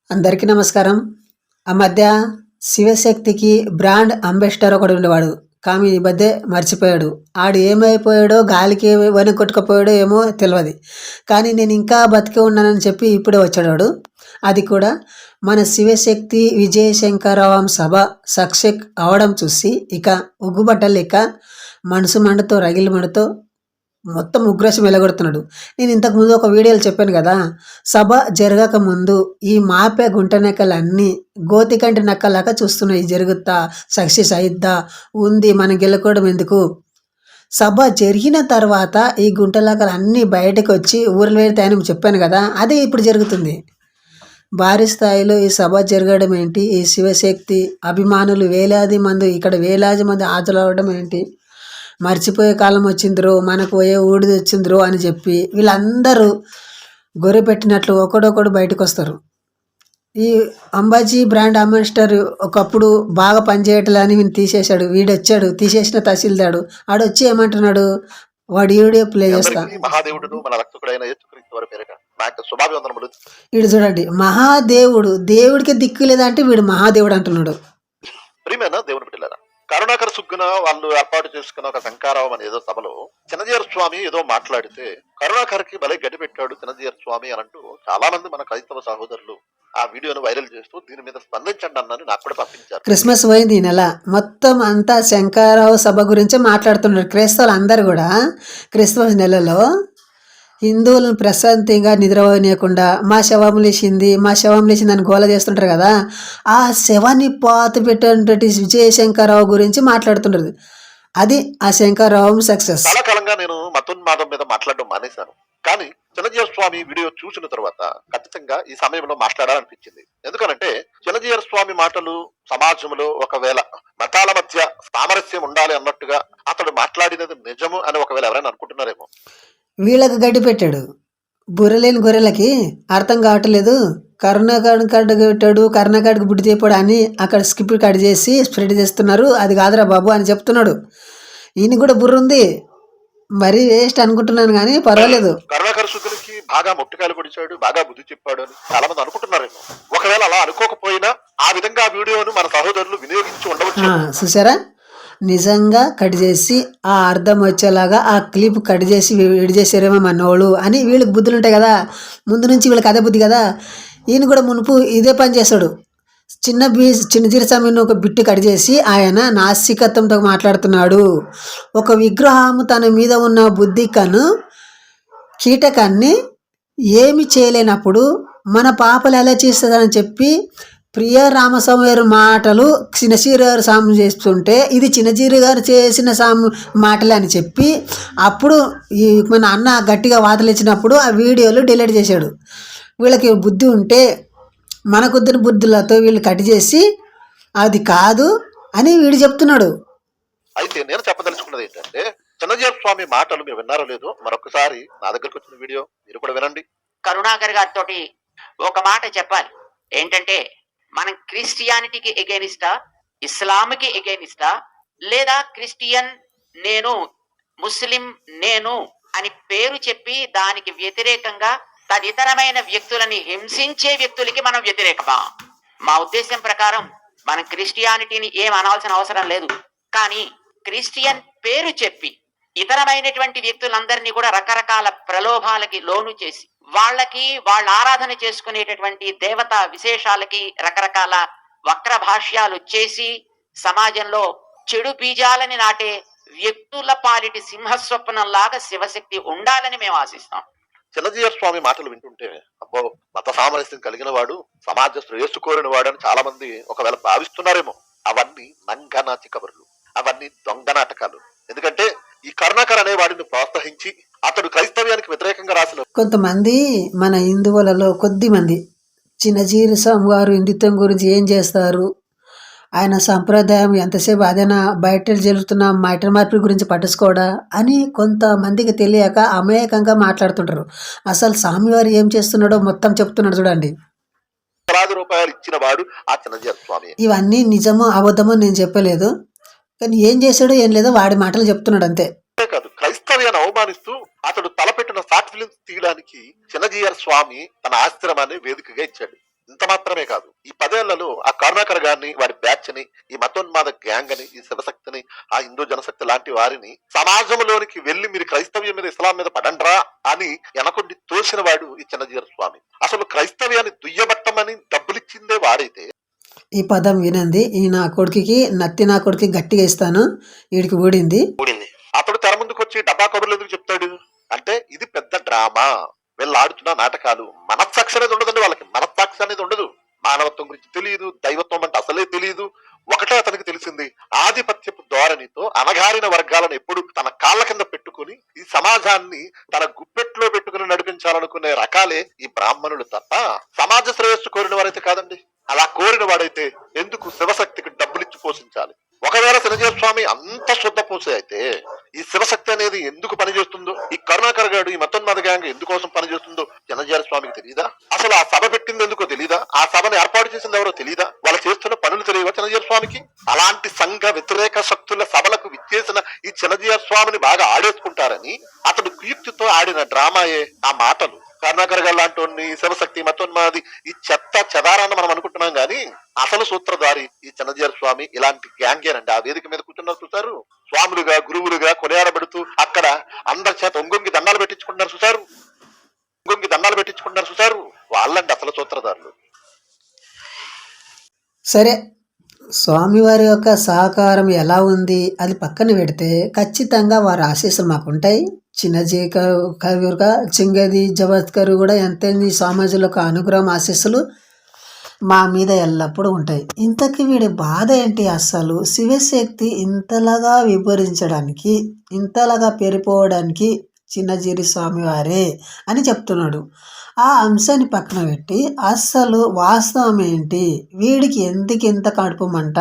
అందరికీ నమస్కారం. ఆ మధ్య శివశక్తికి బ్రాండ్ అంబాసిడర్ ఒకడు ఉండేవాడు. కానీ ఈ మధ్య మర్చిపోయాడు. ఆడు ఏమైపోయాడో, గాలికి కొట్టుకుపోయాడో ఏమో తెలియదు. కానీ నేను ఇంకా బతికే ఉన్నానని చెప్పి ఇప్పుడే వచ్చాడు. అది కూడా మన శివశక్తి విజయశంకరరావు సభ సక్సెస్ అవడం చూసి ఇక ఉగ్గుబట్టలు లెక్క మనసు మంటతో రగిలి మంటతో మొత్తం ఉగ్రషం వెలగొడుతున్నాడు. నేను ఇంతకుముందు ఒక వీడియోలో చెప్పాను కదా, సభ జరగక ముందు ఈ మాపే గుంట నక్కలన్నీ గోతికంటి నక్కలాగా చూస్తున్నాయి. జరుగుతా, సక్సెస్ అయిద్దా, ఉంది, మనం గెలుకోవడం ఎందుకు. సభ జరిగిన తర్వాత ఈ గుంటలకలు అన్నీ బయటకు వచ్చి ఊర్లు వెళ్తాయని చెప్పాను కదా, అదే ఇప్పుడు జరుగుతుంది. భారీ స్థాయిలో ఈ సభ జరగడం ఏంటి, ఈ శివశక్తి అభిమానులు వేలాది మంది హాజరవడం ఏంటి, మర్చిపోయే కాలం వచ్చిందిరో, మనకు పోయే ఊడిది వచ్చిందిరో అని చెప్పి వీళ్ళందరూ గొర్రె పెట్టినట్లు ఒకడొకడు బయటకు వస్తారు. ఈ అంబాజీ బ్రాండ్ అంబాసిడర్ ఒకప్పుడు బాగా పనిచేయట్లని వీని తీసేశాడు. వీడొచ్చాడు, తీసేసిన తహసీల్దాడు ఆడొచ్చి ఏమంటున్నాడు, వాడు వీడియో ప్లే చేస్తా. వీడు చూడండి, మహాదేవుడు, దేవుడికి దిక్కు లేదంటే వీడు మహాదేవుడు అంటున్నాడు. దేవుడు బిడ్డలారా, కరుణాకర సుగ్గున వాళ్ళు ఏర్పాటు చేసుకున్న ఒక శంకారావం అనే ఏదో సభలో చిన్నజీర స్వామి ఏదో మాట్లాడితే కరుణాకర్కి భలే గడ్డి పెట్టాడు చిన్నజీర స్వామి అని అంటూ చాలా మంది మన క్రైస్తవ సహోదరులు ఆ వీడియోను వైరల్ చేస్తూ దీని మీద స్పందించండి అన్నది నాకు కూడా పంపించారు. క్రిస్మస్ పోయింది ఈ నెల, మొత్తం అంతా శంకరరావు సభ గురించి మాట్లాడుతున్నారు. క్రైస్తవులు అందరు కూడా క్రిస్మస్ నెలలో హిందువులను ప్రశాంతంగా నిద్రపోనీయకుండా మా శవం లేచింది అని గోల చేస్తుంటారు కదా, ఆ శవాన్ని పాత పెట్టినటువంటి విజయశంకరరావు గురించి మాట్లాడుతుంటారు. అది ఆ శంకరరావు సక్సెస్. చాలా కాలంగా నేను మతోన్మాదం మీద మాట్లాడడం మానేశాను, కానీ చిన్నజీర స్వామి వీడియో చూసిన తర్వాత ఖచ్చితంగా ఈ సమయంలో మాట్లాడాలనిపించింది. ఎందుకనంటే చిన్నజీర స్వామి మాటలు సమాజంలో ఒకవేళ మతాల మధ్య సామరస్యం ఉండాలి అన్నట్టుగా అతడు మాట్లాడినది నిజము అని ఒకవేళ ఎవరైనా అనుకుంటున్నారేమో. వీళ్ళకి గడ్డి పెట్టాడు, బుర్రలేని గొర్రెలకి అర్థం కావట్లేదు. కర్ణాకాడికి బుడ్డి తీపాడు అని అక్కడ స్కిప్ కట్ చేసి స్ప్రెడ్ చేస్తున్నారు. అది కాదురా బాబు అని చెప్తున్నాడు. ఈయన కూడా బుర్ర ఉంది, మరీ వేస్ట్ అనుకుంటున్నాను కానీ పర్వాలేదు. కరుణాకర శుద్ధులకి బాగా మొట్టికాయలు పొడిచాడు, బాగా బుద్ధి చెప్పాడు అని చాలా మంది అనుకుంటున్నారేమో. ఒకవేళ అలా అనుకోకపోయినా ఆ విధంగా వీడియోను మన సహోదరులు వినియోగించి ఉండవచ్చు. చూసారా, నిజంగా కట్ చేసి ఆ అర్థం వచ్చేలాగా ఆ క్లిప్ కట్ చేసి విడి చేసారేమో మనోళ్ళు అని వీళ్ళకి బుద్ధులు ఉంటాయి కదా, ముందు నుంచి వీళ్ళకి అదే బుద్ధి కదా. ఈయన కూడా మునుపు ఇదే పని చేశాడు. చిన్నజీర స్వామిని ఒక బిట్టు కట్ చేసి ఆయన నాస్తికత్వంతో మాట్లాడుతున్నాడు. ఒక విగ్రహము తన మీద ఉన్న బుద్ధికను కీటకాన్ని ఏమి చేయలేనప్పుడు మన పాపలు ఎలా చేస్తుందని చెప్పి ప్రియ రామస్వామి గారి మాటలు చిన్నజీర గారు సాము చేస్తుంటే ఇది చిన్నజీర గారు చేసిన సాము మాటలే అని చెప్పి అప్పుడు ఈ మన అన్న గట్టిగా వాతలు ఇచ్చినప్పుడు ఆ వీడియోలు డిలీట్ చేశాడు. వీళ్ళకి బుద్ధి ఉంటే మనకొద్దని బుద్ధులతో వీళ్ళు కట్ చేసి అది కాదు అని వీడు చెప్తున్నాడు. అయితే నేను చెప్పదలుచుకున్నది ఏంటంటే, చిన్నజీర స్వామి మాటలు మీరు విన్నారో లేదో మరొకసారి నా దగ్గరకు వచ్చిన వీడియో మీరు కూడా వినండి. కరుణాకర్ గారితో ఒక మాట చెప్పాలి ఏంటంటే, మనం క్రిస్టియానిటీకి ఎగైనిస్టా, ఇస్లాంకి ఎగైనిస్టా, లేదా క్రిస్టియన్ నేను, ముస్లిం నేను అని పేరు చెప్పి దానికి వ్యతిరేకంగా తదితరమైన వ్యక్తులని హింసించే వ్యక్తులకి మనం వ్యతిరేకమా? మా ఉద్దేశం ప్రకారం మనం క్రిస్టియానిటీని ఏం అనాల్సిన అవసరం లేదు. కానీ క్రిస్టియన్ పేరు చెప్పి ఇతరమైనటువంటి వ్యక్తులందరినీ కూడా రకరకాల ప్రలోభాలకి లోను చేసి వాళ్ళ ఆరాధన చేసుకునేటటువంటి దేవతా విశేషాలకి రకరకాల వక్ర భాష్యాలు చేసి సమాజంలో చెడు బీజాలని నాటే వ్యక్తుల పాలిటి సింహస్వప్నంలాగా శివశక్తి ఉండాలని మేము ఆశిస్తాం. చిన్నజీర స్వామి మాటలు వింటుంటే అబ్బో మత సామరస్యం కలిగిన వాడు, సమాజ శ్రేయస్సు కోరిన వాడు అని చాలా మంది ఒకవేళ భావిస్తున్నారేమో. అవన్నీ నంగనాచి కబుర్లు, అవన్నీ దొంగ నాటకాలు. ఎందుకంటే ఈ కరుణాకర్ అనే వాడిని ప్రోత్సహించి అతడు క్రైస్తవ్యానికి వ్యతిరేకంగా రాసిన కొంతమంది మన హిందువులలో కొద్ది మంది చిన్నజీర స్వామి గారు హిందుత్వం గురించి ఏం చేస్తారు, ఆయన సంప్రదాయం ఎంతసేపు అదేనా, బయట జరుగుతున్న మాట మార్పిడి గురించి పట్టించుకోవడా అని కొంతమందికి తెలియక అమాయకంగా మాట్లాడుతుంటారు. అసలు స్వామివారు ఏం చేస్తున్నాడో మొత్తం చెప్తున్నాడు చూడండి. రూపాయలు ఇచ్చిన వాడు ఆ చిన్నజీర స్వామి. ఇవన్నీ నిజమో అబద్ధమో నేను చెప్పలేదు, కానీ ఏం చేశాడో ఏం లేదో వాడి మాటలు చెప్తున్నాడు అంతే. కాదు, క్రైస్తవ్యాన్ని అవమానిస్తూ అతడు తలపెట్టిన షార్ట్ ఫిలిమ్స్ తీయడానికి చిన్నజీర స్వామి తన ఆశ్రమాన్ని వేదికగా ఇచ్చాడు. ఇంత మాత్రమే కాదు, ఈ 10 ఏళ్లలో ఆ కరుణాకర్ గారిని, వాడి బ్యాచ్ ని, ఈ మతోన్మాద గ్యాంగ్ అని, ఈ శివశక్తిని, ఆ హిందూ జనశక్తి లాంటి వారిని సమాజంలోనికి వెళ్లి మీరు క్రైస్తవ్యం మీద, ఇస్లాం మీద పడండ్రా అని వెనకొండి తోసిన వాడు ఈ చిన్నజీయర్ స్వామి. అసలు క్రైస్తవ్యాన్ని దుయ్యబట్టమని డబ్బులిచ్చిందే వాడైతే ఈ పదం వినండి. ఈ నా కొడుకుకి నత్తి నా కొడుకు గట్టిగా ఇస్తాను, వీడికి ఊడింది. అతడు తెర ముందుకు వచ్చి డబ్బా కబుర్లు ఎందుకు చెప్తాడు అంటే ఇది పెద్ద డ్రామా, వీళ్ళు ఆడుతున్న నాటకాలు. మనస్సాక్షి అనేది ఉండదండి వాళ్ళకి, మనస్సాక్షి అనేది ఉండదు. మానవత్వం గురించి తెలియదు, దైవత్వం అంటే అసలే తెలియదు. ఒకటే అతనికి తెలిసింది, ఆధిపత్యపు ధోరణితో అనగారిన వర్గాలను ఎప్పుడు తన కాళ్ళ కింద పెట్టుకుని ఈ సమాజాన్ని తన గుప్పెట్లో పెట్టుకుని నడిపించాలనుకునే రకాలే ఈ బ్రాహ్మణులు తప్ప సమాజ శ్రేయస్సు కోరిన వారైతే కాదండి. అలా కోరిన వాడైతే ఎందుకు శివశక్తికి డబ్బులిచ్చి పోషించాలి? ఒకవేళ చిన్నజీయర్ స్వామి అంత శుద్ధ పూసే అయితే ఈ శివశక్తి అనేది ఎందుకు పనిచేస్తుందో, ఈ కరుణాకర్ గారు, ఈ మతోన్మాద గ్యాంగ్ ఎందుకోసం పనిచేస్తుందో చిన్నజీయర్ స్వామికి తెలియదా? అసలు ఆ సభ పెట్టింది ఎందుకో తెలీదా? ఆ సభను ఏర్పాటు చేసింది ఎవరో తెలీదా? వాళ్ళు చేస్తున్న పనులు తెలియవా చిన్నజీయర్ స్వామికి? అలాంటి సంఘ వ్యతిరేక శక్తుల సభలకు విచ్చేసిన ఈ చిన్నజీయర్ స్వామిని బాగా ఆడేసుకుంటారని అతడు కీర్తితో ఆడిన డ్రామాయే ఆ మాటలు. కరుణాకర్ గారు లాంటి శివశక్తి, మతోన్మాది, ఈ చెత్త చెదారాన్ని మనం అనుకుంటున్నాం గానీ అసలు సూత్రధారి ఈ చిన్నజీయర్ స్వామి ఇలాంటి గ్యాంగేనండి. ఆ వేదిక మీద కూర్చున్నారు చూసారు, స్వాములుగా గురువులుగా కొనియాడబడుతూ అక్కడ అందరి చేత ఒంగొంగి దండాలు పెట్టించుకుంటున్నారు చూసారు, వాళ్ళండి అసలు సూత్రధారులు. సరే, స్వామివారి యొక్క సహకారం ఎలా ఉంది అది పక్కన పెడితే ఖచ్చితంగా వారి ఆశీస్సులు మాకు ఉంటాయి. చిన్నజీ కవిగా చింగది జవత్కర్ కూడా ఎంతైంది సమాజంలో ఒక అనుగ్రహం, ఆశీస్సులు మా మీద ఎల్లప్పుడూ ఉంటాయి. ఇంతకీ వీడి బాధ ఏంటి? అసలు శివశక్తి ఇంతలాగా వివరించడానికి, ఇంతలాగా పెరిపోవడానికి చిన్నజీరి స్వామివారే అని చెప్తున్నాడు. ఆ అంశాన్ని పక్కన పెట్టి అసలు వాస్తవం ఏంటి, వీడికి ఎందుకు ఇంత కడుపు మంట,